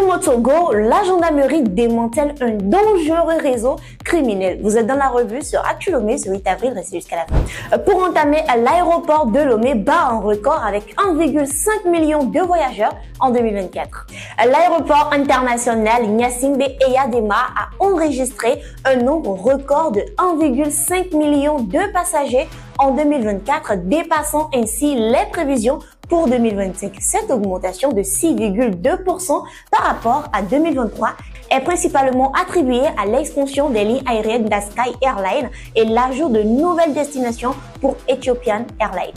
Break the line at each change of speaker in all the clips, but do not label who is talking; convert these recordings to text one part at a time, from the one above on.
Crime au Togo, la gendarmerie démantèle un dangereux réseau criminel. Vous êtes dans la revue sur Actu Lomé ce 8 avril, restez jusqu'à la fin. Pour entamer, l'aéroport de Lomé bat un record avec 1,5 million de voyageurs en 2024. L'aéroport international Gnassingbé Eyadema a enregistré un nombre record de 1,5 million de passagers en 2024, dépassant ainsi les prévisions pour 2025. Cette augmentation de 6,2% par rapport à 2023 est principalement attribuée à l'expansion des lignes aériennes d'Sky Airlines et l'ajout de nouvelles destinations pour Ethiopian Airlines.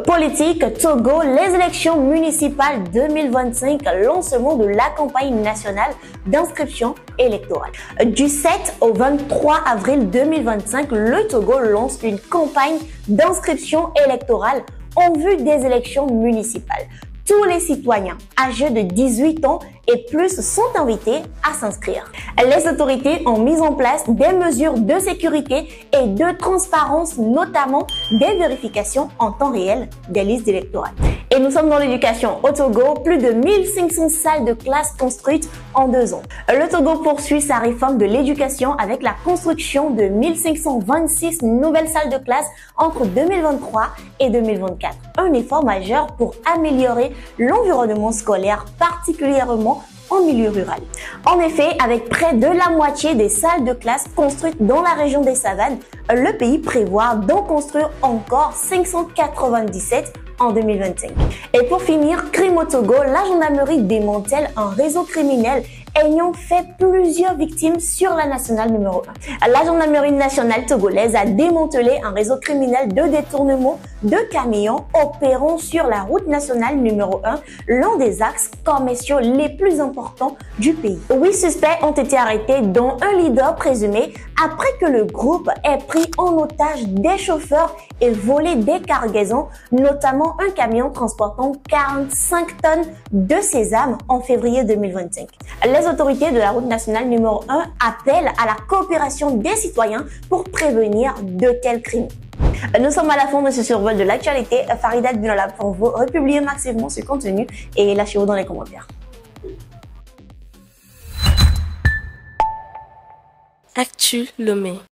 Politique, Togo, les élections municipales 2025, lancement de la campagne nationale d'inscription électorale. Du 7 au 23 avril 2025, le Togo lance une campagne d'inscription électorale en vue des élections municipales. Tous les citoyens âgés de 18 ans et plus sont invités à s'inscrire. Les autorités ont mis en place des mesures de sécurité et de transparence, notamment des vérifications en temps réel des listes électorales. Et nous sommes dans l'éducation au Togo, plus de 1500 salles de classe construites en 2 ans. Le Togo poursuit sa réforme de l'éducation avec la construction de 1526 nouvelles salles de classe entre 2023 et 2024. Un effort majeur pour améliorer l'environnement scolaire, particulièrement en milieu rural. En effet, avec près de la moitié des salles de classe construites dans la région des Savanes, le pays prévoit d'en construire encore 597 en 2025. Et pour finir, crime au Togo, la gendarmerie démantèle un réseau criminel ayant fait plusieurs victimes sur la nationale numéro 1. La gendarmerie nationale togolaise a démantelé un réseau criminel de détournement de camions opérant sur la route nationale numéro 1, l'un des axes commerciaux les plus importants du pays. 8 suspects ont été arrêtés, dont un leader présumé, après que le groupe ait pris en otage des chauffeurs et volé des cargaisons, notamment un camion transportant 45 tonnes de sésame en février 2025. Les autorités de la route nationale numéro 1 appellent à la coopération des citoyens pour prévenir de tels crimes. Nous sommes à la fin de ce survol de l'actualité. Farida Binala pour vous. Republiez massivement ce contenu et lâchez-vous dans les commentaires.
Actu Lomé.